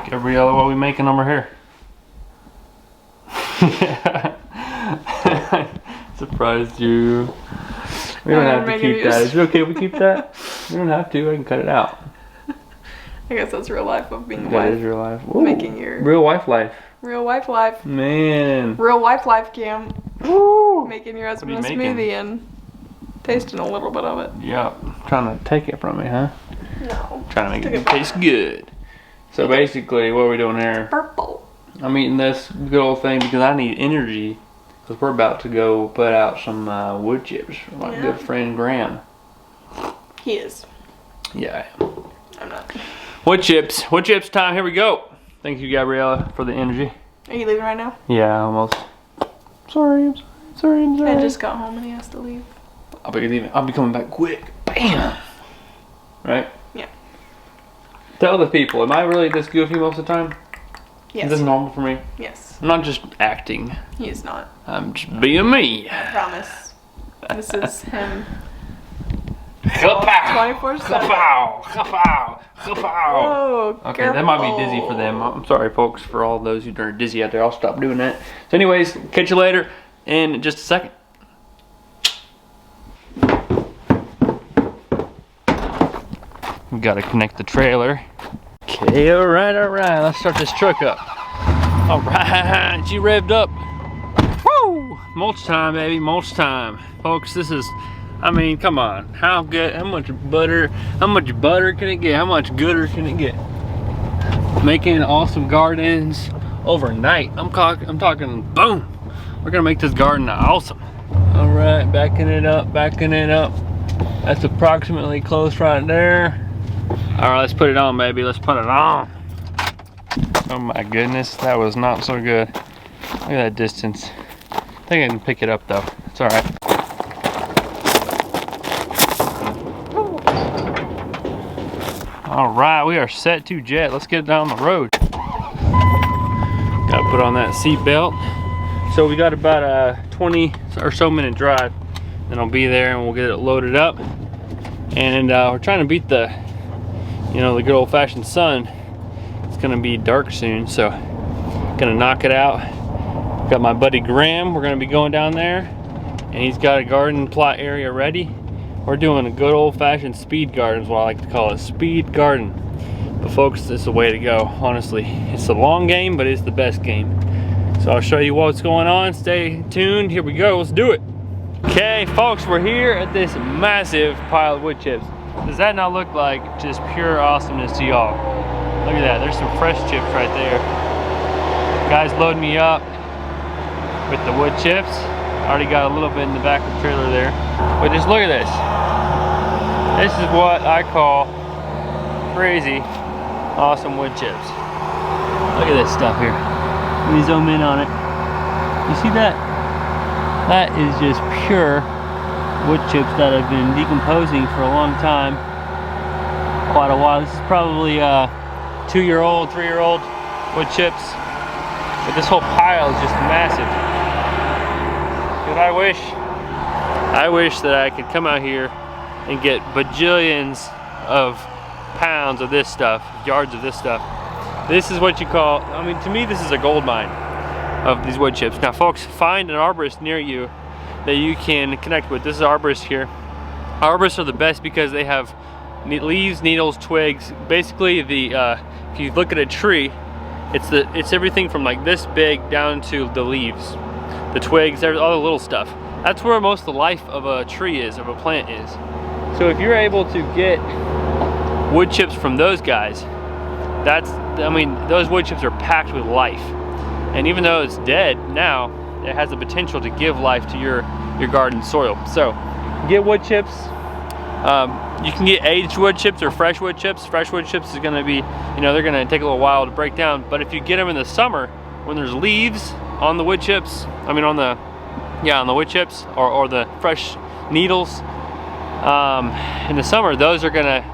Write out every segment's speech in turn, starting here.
Gabriella, what are we making over here? Surprised you. We don't have to keep that. Is it okay if we keep that? We don't have to. I can cut it out. I guess that's real life of being a wife. That is real life. Ooh, making your real wife life. Real wife life. Man. Real wife life, Cam. Woo. Making your husband a smoothie and tasting a little bit of it. Yep. Trying to take it from me, huh? No. Trying to make it taste good. So basically, what are we doing here? Purple. I'm eating this good old thing because I need energy. Because we're about to go put out some wood chips for my good friend Graham. He is. Yeah, I am. I'm not. Wood chips time. Here we go. Thank you, Gabriella, for the energy. Are you leaving right now? Yeah, almost. I'm sorry. I just got home and he has to leave. I'll be coming back quick. Bam. Right? Yeah. Tell the people, am I really this goofy most of the time? Yes. Is this normal for me? Yes. I'm not just acting. He is not. I'm just being me. I promise. This is him. Kapow! 24/7. Kapow! Kapow! Kapow! Oh, okay, that might be dizzy for them. I'm sorry, folks, for all those who are dizzy out there. I'll stop doing that. So anyways, catch you later in just a second. We gotta connect the trailer. Okay, alright. Let's start this truck up. Alright, she revved up. Woo! Mulch time, baby, mulch time. Folks, this is, I mean, come on. How much butter can it get? How much gooder can it get? Making awesome gardens overnight. I'm talking boom. We're gonna make this garden awesome. Alright, backing it up. That's approximately close right there. Alright, let's put it on, baby. Let's put it on. Oh my goodness, that was not so good. Look at that distance. I think I can pick it up though. It's alright. Alright, we are set to jet. Let's get down the road. Gotta put on that seat belt. So we got about a 20 or so minute drive. Then I'll be there and we'll get it loaded up. And we're trying to beat the good old fashioned sun. It's gonna be dark soon, so gonna knock it out. Got my buddy Graham, we're gonna be going down there, and he's got a garden plot area ready. We're doing a good old fashioned speed garden is what I like to call it, speed garden. But folks, this is the way to go, honestly. It's a long game, but it's the best game. So I'll show you what's going on. Stay tuned, here we go, let's do it. Okay, folks, we're here at this massive pile of wood chips. Does that not look like just pure awesomeness to y'all? Look at that, there's some fresh chips right there. Guys loading me up with the wood chips. Already got a little bit in the back of the trailer there. But just look at this. This is what I call crazy awesome wood chips. Look at this stuff here. Let me zoom in on it. You see that? That is just pure wood chips that have been decomposing for a long time. Quite a while. This is probably 2-year-old, 3-year-old wood chips. But this whole pile is just massive. Dude, I wish that I could come out here and get bajillions of pounds of this stuff, yards of this stuff. This is what you call, I mean, to me this is a gold mine of these wood chips. Now folks, find an arborist near you that you can connect with. This is an arborist here. Arborists are the best because they have leaves, needles, twigs. Basically, if you look at a tree, it's everything from like this big down to the leaves, the twigs, all the little stuff. That's where most of the life of a tree is, of a plant is. So if you're able to get wood chips from those guys, those wood chips are packed with life. And even though it's dead now, it has the potential to give life to your garden soil. So get wood chips. You can get aged wood chips or fresh wood chips. Fresh wood chips is gonna be, they're gonna take a little while to break down. But if you get them in the summer, when there's leaves on the wood chips, on the wood chips or the fresh needles, in the summer, there's gonna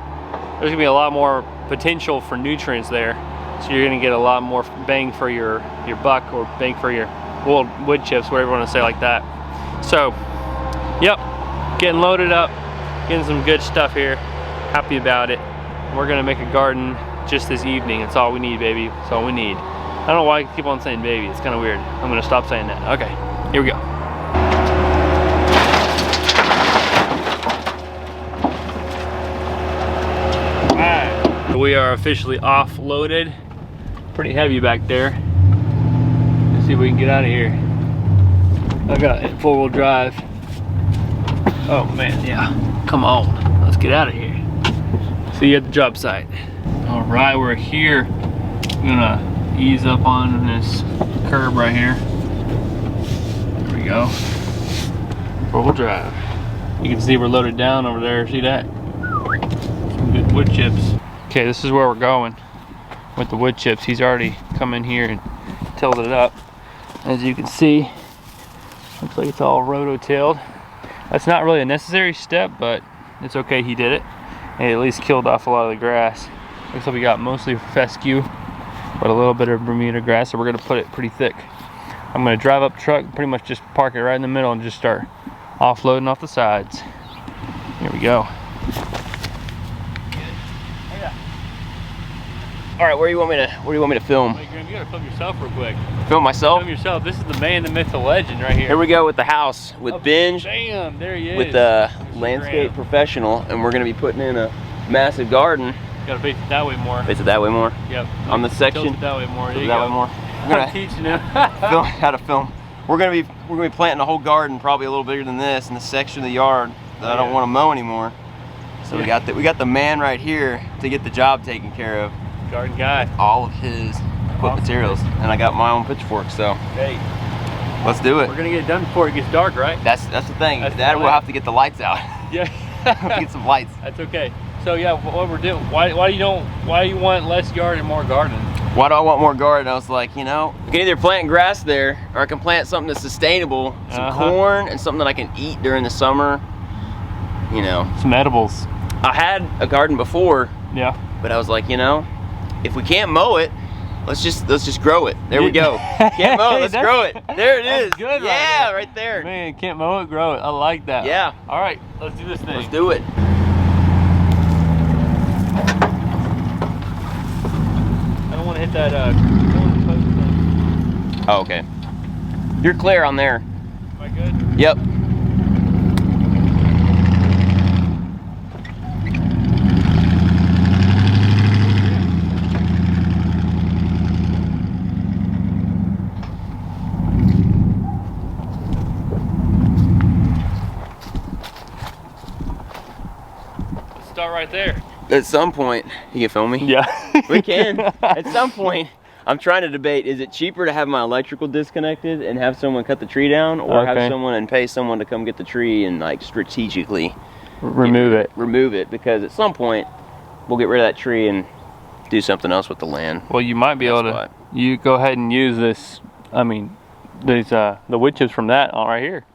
be a lot more potential for nutrients there. So you're gonna get a lot more bang for your buck, or bang for your wood chips, whatever you want to say like that. So, yep, getting loaded up, getting some good stuff here. Happy about it. We're gonna make a garden just this evening. That's all we need, baby. That's all we need. I don't know why I keep on saying baby. It's kind of weird. I'm gonna stop saying that. Okay, here we go. Alright, so we are officially offloaded. Pretty heavy back there. Let's see if we can get out of here. I got it 4-wheel drive. Oh man, yeah. Come on, let's get out of here. See you at the job site. All right, we're here. I'm gonna ease up on this curb right here. There we go. 4-wheel drive. You can see we're loaded down over there. See that? Some good wood chips. Okay, this is where we're going with the wood chips. He's already come in here and tilled it up. As you can see, looks like it's all roto-tilled. That's not really a necessary step, but it's okay he did it. And at least killed off a lot of the grass. Looks like we got mostly fescue, but a little bit of Bermuda grass, so we're gonna put it pretty thick. I'm gonna drive up the truck, pretty much just park it right in the middle and just start offloading off the sides. Here we go. All right, where do you want me to film? Wait, Graham, you gotta film yourself real quick. Film myself? Film yourself. This is the man, the myth, the legend right here. Here we go with the house with Benj. Bam, there he is. With the landscape professional, and we're gonna be putting in a massive garden. You gotta face it that way more. Face it that way more? Yep. On the section? Tilt it that way more. There you that go. way more. I'm teaching him. Film how to film. We're gonna be planting a whole garden, probably a little bigger than this, in the section of the yard that I don't want to mow anymore. So we got the man right here to get the job taken care of. Garden guy. All of his materials, and I got my own pitchfork. So hey, let's do it. We're gonna get it done before it gets dark, right? That's the thing. That's That we'll have to get the lights out. Yeah. Get some lights. That's okay. So yeah, what we're doing? Why do you want less yard and more garden? Why do I want more garden? I was like, you know, I can either plant grass there, or I can plant something that's sustainable, some corn, and something that I can eat during the summer. You know, some edibles. I had a garden before. Yeah. But I was like, you know, if we can't mow it, let's just grow it. There we go. Can't mow it, let's grow it. There it is. Good. Yeah, right there. Man, can't mow it, grow it. I like that. Yeah. All right, let's do this thing. Let's do it. I don't want to hit that post thing. Oh, okay. You're clear on there. Am I good? Yep. Start right there. At some point, you can film me? Yeah. We can. At some point, I'm trying to debate, is it cheaper to have my electrical disconnected and have someone cut the tree down, or have someone and pay someone to come get the tree and like strategically remove it? Because at some point, we'll get rid of that tree and do something else with the land. Well, you might be able to, you go ahead and use this, I mean, these the wood chips from that right here,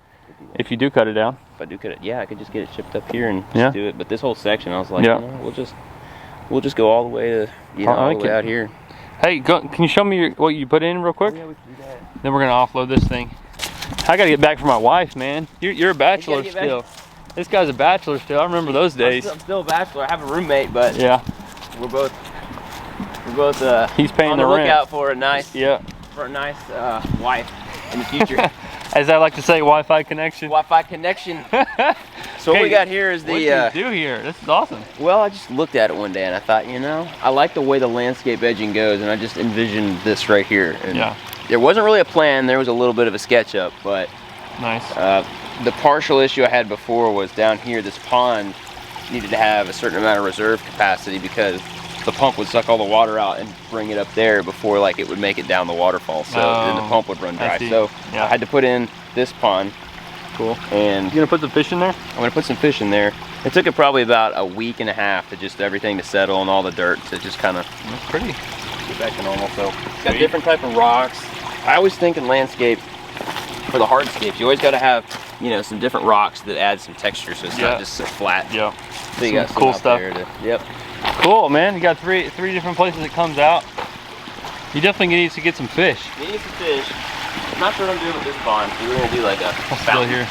if you do cut it down. If I do cut it, yeah, I could just get it chipped up here and just do it. But this whole section, I was like, you know, we'll just go all the way to, you know, all the way out here. Hey, can you show me what you put in real quick? Yeah, we can do that. Then we're gonna offload this thing. I gotta get back for my wife, man. You're a bachelor still. This guy's a bachelor still. I remember those days. I'm still a bachelor. I have a roommate, but yeah, we're both he's paying on the the rent. lookout for a nice wife in the future. As I like to say, Wi-Fi connection. Wi-Fi connection. So what we got here is the. What do you do here? This is awesome. Well, I just looked at it one day and I thought, you know, I like the way the landscape edging goes, and I just envisioned this right here. And yeah. There wasn't really a plan. There was a little bit of a SketchUp, but. Nice. The partial issue I had before was down here. This pond needed to have a certain amount of reserve capacity because the pump would suck all the water out and bring it up there before like it would make it down the waterfall, so then the pump would run dry. So I had to put in this pond. Cool. And you gonna put the fish in there? I'm gonna put some fish in there. It took it probably about a week and a half to just everything to settle and all the dirt to just kind of pretty get back to normal. So it's got different type of rocks. I always think in landscape, for the hardscapes, you always got to have, you know, some different rocks that add some texture, so it's not just so flat. Yeah. So you got some cool stuff. Yep. Cool, man. You got three different places it comes out. You definitely need to get some fish. You need some fish. I'm not sure what I'm doing with this pond. We're gonna do like a fountain. Here.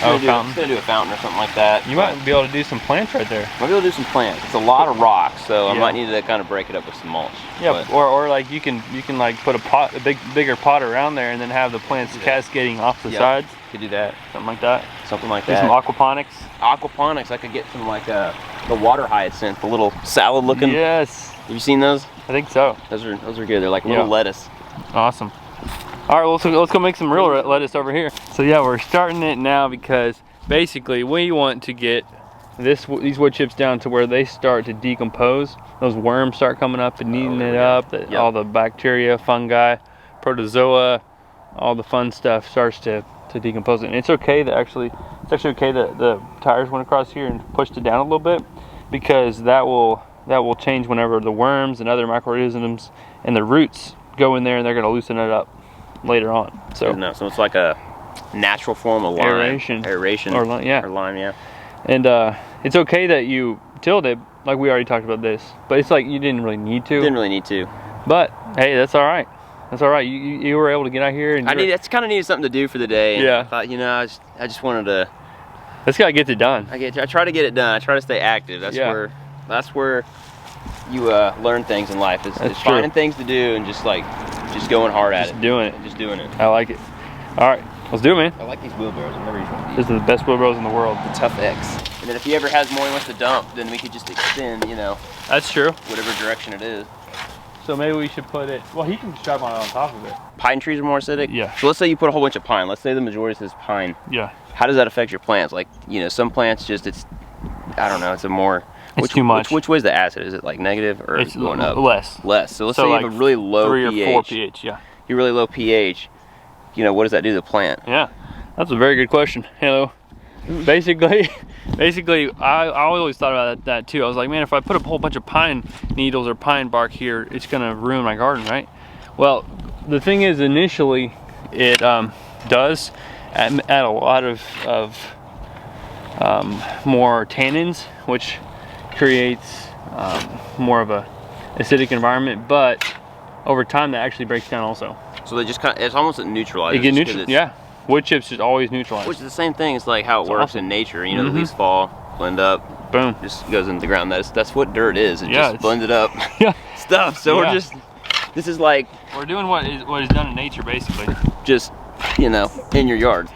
gonna do a fountain or something like that. You might be able to do some plants right there. Might be able to do some plants. It's a lot of rocks, so I might need to kind of break it up with some mulch. Yeah, or like you can like put a bigger pot around there and then have the plants cascading off the sides. Could do that. Something like that. Something like do that. Some aquaponics. Aquaponics. I could get some like the water hyacinth, the little salad looking. Yes. Have you seen those? I think so. Those are good. They're like little lettuce. Awesome. All right, well, let's go make some real lettuce over here. So yeah, we're starting it now because basically we want to get these wood chips down to where they start to decompose. Those worms start coming up and eating it up. All the bacteria, fungi, protozoa, all the fun stuff starts to decompose it. And it's okay that actually the tires went across here and pushed it down a little bit, because that will change whenever the worms and other microorganisms and the roots go in there, and they're going to loosen it up later on. So it's like a natural form of lime. Aeration. Or lime, yeah. And it's okay that you tilled it, like we already talked about this, but it's like you didn't really need to. Didn't really need to. But hey, that's all right. That's all right. You were able to get out here, and I kind of needed something to do for the day. Yeah. I thought, I just wanted to. Let's gotta get it done. I try to get it done. I try to stay active. That's where you learn things in life. It's finding things to do and just going hard at it. Just doing it. I like it. All right, let's do it, man. I like these wheelbarrows. I've never used one of these. This is the best wheelbarrows in the world. The Tough X. And then if he ever has more he wants to dump, then we could just extend, That's true. whatever direction it is. So maybe we should put it, well, he can strap on top of it. Pine trees are more acidic? Yeah. So let's say you put a whole bunch of pine. Let's say the majority says pine. Yeah. How does that affect your plants? Like, some plants I don't know, it's a more... It's too much. Which way is the acid? Is it like negative or it's going up? Less. Less. So let's say you have a really low 3 pH. or 4 pH, yeah. You're really low pH. What does that do to the plant? Yeah, that's a very good question. Hello. Basically, I always thought about that too. I was like, man, if I put a whole bunch of pine needles or pine bark here, it's gonna ruin my garden, right? Well, the thing is, initially, it does add a lot of more tannins, which creates more of a acidic environment. But over time, that actually breaks down also. So they just it's almost a neutralizer. It get neutral, yeah. Wood chips just always neutralize. Which is the same thing. It's like how it works in nature. The leaves fall, blend up, boom, just goes into the ground. That's what dirt is. It just blended up stuff. So this is like we're doing what is done in nature, basically. Just in your yard.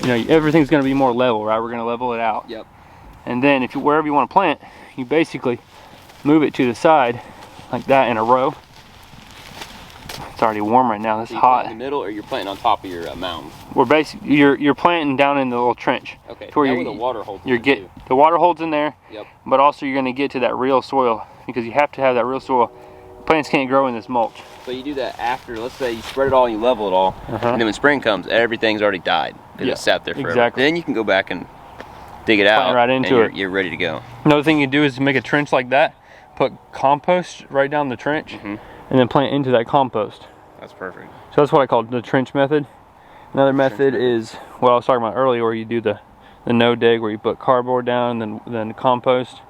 Everything's going to be more level, right? We're going to level it out. Yep. And then wherever you want to plant, you basically move it to the side like that in a row. It's already warm right now. It's hot. In the middle, or you're planting on top of your mound? We're basically you're planting down in the little trench. Okay. To where the water holds. The water holds in there. Yep. But also you're going to get to that real soil, because you have to have that real soil. Plants can't grow in this mulch. So you do that after, let's say you spread it all, you level it all, and then when spring comes, everything's already died because it sat there forever. Exactly. Then you can go back and dig it out. Right into it. You're ready to go. Another thing you do is make a trench like that, put compost right down the trench, and then plant into that compost. That's perfect. So that's what I call the trench method. Another method is what I was talking about earlier, where you do the no dig, where you put cardboard down, and then compost,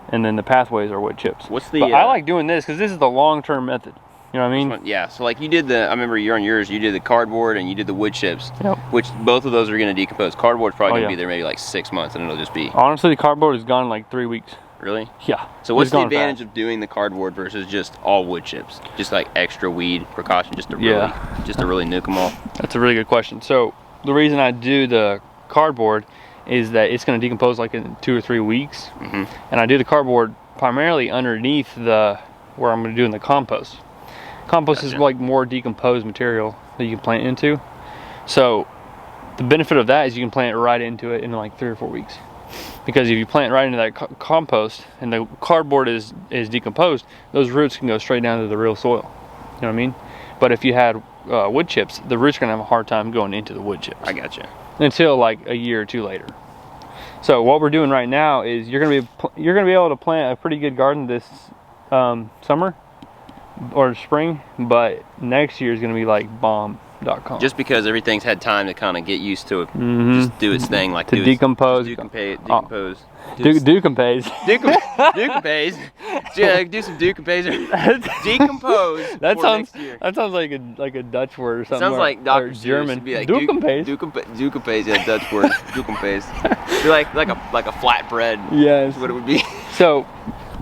and then the pathways are wood chips. I like doing this because this is the long-term method. You know what I mean? Yeah, so like you did I remember on yours, you did the cardboard and you did the wood chips, which both of those are going to decompose. Cardboard's probably going to be there maybe like 6 months, and it'll just be... Honestly, the cardboard is gone in like 3 weeks. Really? Yeah. So what's the advantage of doing the cardboard versus just all wood chips? Just like extra weed precaution, just to really nuke them all? That's a really good question. So the reason I do the cardboard is that it's going to decompose like in 2 or 3 weeks, and I do the cardboard primarily underneath where I'm going to do in the compost. Compost is like more decomposed material that you can plant into. So the benefit of that is you can plant right into it in like 3 or 4 weeks. Because if you plant right into that compost and the cardboard is decomposed, those roots can go straight down to the real soil. You know what I mean? But if you had wood chips, the roots are gonna have a hard time going into the wood chips. I gotcha. Until like a year or two later. So what we're doing right now is you're gonna be able to plant a pretty good garden this summer or spring, but next year is gonna be like bomb.com. Just because everything's had time to kind of get used to it, just do its thing, like decompose. Decompose. Decompose. Decompose. Yeah, do some decompose. Decompose. That for sounds next year. like a Dutch word or something. Sounds like Dr. or German. Be like Decompose. Decompose, yeah, Dutch word. Decompose. Be like a flatbread. Yes. Is what it would be. So,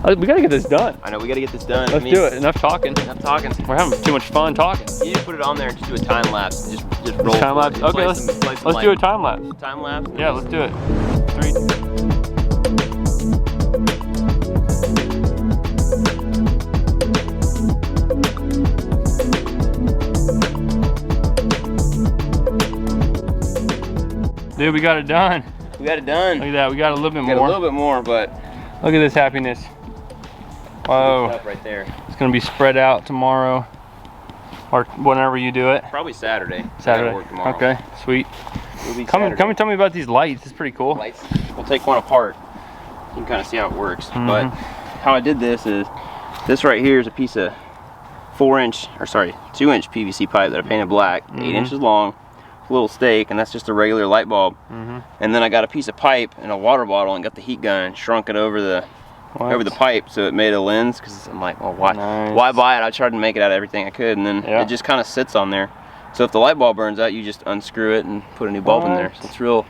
we gotta get this done. I know, we gotta get this done. Let's do it. Enough talking. Enough talking. We're having too much fun talking. You need to put it on there and just do a time lapse. Just roll. Time lapse. Okay, let's do a time lapse. Time lapse. Yeah, let's do it. 3. Dude, we got it done. We got it done. Look at that. We got a little bit Got more. a little bit more, but Look at this happiness. Whoa. up right there. It's gonna be spread out tomorrow, or whenever you do it. Probably Saturday. I gotta Saturday. work tomorrow. Okay, sweet. It'll be Come Saturday. and tell me about these lights. It's pretty cool. Lights. We'll take one apart. You can kind of see how it works. Mm-hmm. But how I did this is, this right here is a piece of 2-inch PVC pipe that I painted black, 8 inches long, a little stake, and that's just a regular light bulb. And then I got a piece of pipe and a water bottle and got the heat gun and shrunk it over the pipe, so it made a lens. Because I'm like, well, why buy it? I tried to make it out of everything I could, and then it just kind of sits on there. So if the light bulb burns out, you just unscrew it and put a new bulb in there. So it's real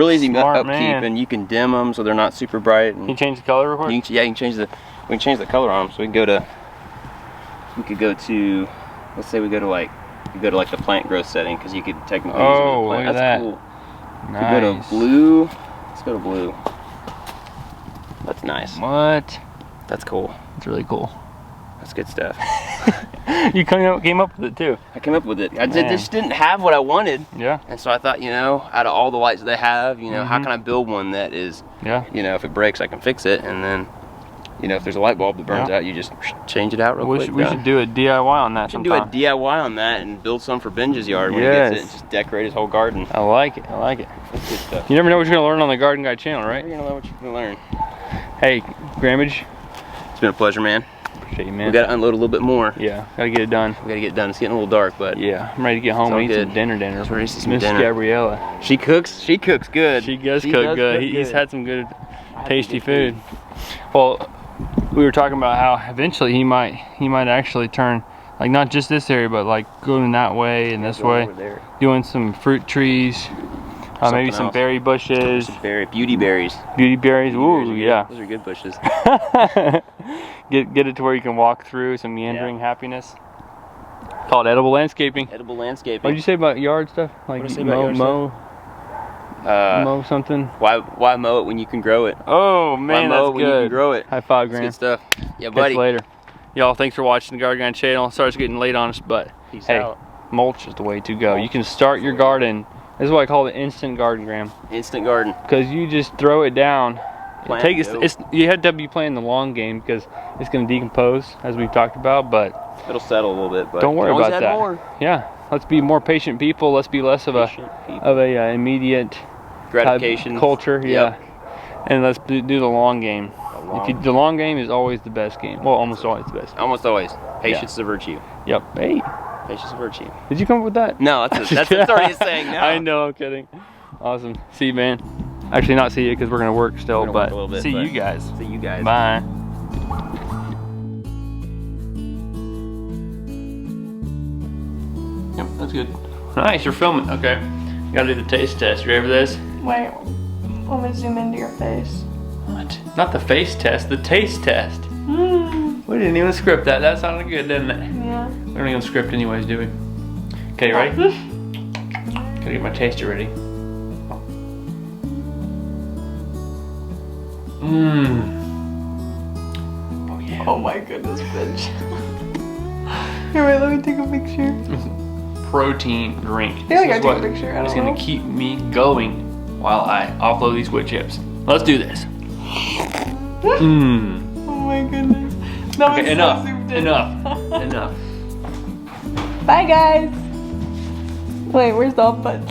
easy upkeep, and you can dim them so they're not super bright. And can you change the color real quick? yeah, you can change the. We can change the color on them. So we could go to, let's say we go to like the plant growth setting, because you could technically use it as a plant. Look at That's that. cool. Nice. We go to blue. Let's go to blue. That's nice. What? That's cool. It's really cool. That's good stuff. You came up with it too. I came up with it. I just didn't have what I wanted. Yeah. And so I thought, out of all the lights they have, how can I build one that is, if it breaks, I can fix it. And then, if there's a light bulb that burns out, you just change it out real quick. We should do a DIY on that sometime. We should do a DIY on that and build some for Benj's yard when he gets it, and just decorate his whole garden. I like it. I like it. That's good stuff. You never know what you're going to learn on the Gardenguy channel, right? You're going to learn what you're going to learn. Hey, Grammage. It's been a pleasure, man. Appreciate you, man. We got to unload a little bit more. Yeah, got to get it done. We got to get it done. It's getting a little dark, but yeah, I'm ready to get home and eat some dinner. That's ready to eat some Miss dinner. Gabriella. She cooks good. She does cook good. He's had some good, tasty food. Well, we were talking about how eventually he might actually turn, like, not just this area, but like going that way and this way, doing some fruit trees, maybe some berry bushes, beauty berries. Beauty berries. Ooh, yeah. Those are good bushes. Get it to where you can walk through some meandering happiness. Called edible landscaping. Edible landscaping. What did you say about yard stuff? Like mow something. Why mow it when you can grow it? Oh man, why mow that's it when good. you can grow it? High five, Graham. That's good stuff. Yeah, Catch buddy. you later. Y'all, thanks for watching the Gardenguy channel. Sorry it's getting late on us, but Peace hey, out. mulch is the way to go. You can start your garden. This is what I call the instant garden, Graham. Instant garden. Because you just throw it down. You have to be playing the long game, because it's going to decompose, as we've talked about, but it'll settle a little bit. But don't worry about that. More. Yeah, let's be more patient people. Let's be less of a immediate gratification culture. Yeah, and let's do the long game. The long game is always the best game. Well, almost always the best. Almost always. Patience is a virtue. Yep. Hey. Patience is a virtue. Did you come up with that? No, that's already a saying now. I know, I'm kidding. Awesome. See you, man. Actually, not see you, because we're going to work still, but see you guys. See you guys. Bye. Yep, that's good. Nice, you're filming. Okay. You gotta do the taste test. You ready for this? Wait, let me zoom into your face. What? Not the face test, the taste test. We didn't even script that. That sounded good, didn't it? Yeah. We don't even script anyways, do we? Okay, you ready? Gotta get my taster ready. Oh yeah. Oh my goodness, Benj. Here, wait, let me take a picture. Protein drink. I feel like I took a picture. It's gonna keep me going while I offload these wood chips. Let's do this. Oh my goodness. That Okay, was enough. so zoomed in. Enough. Bye, guys. Wait, where's the off button?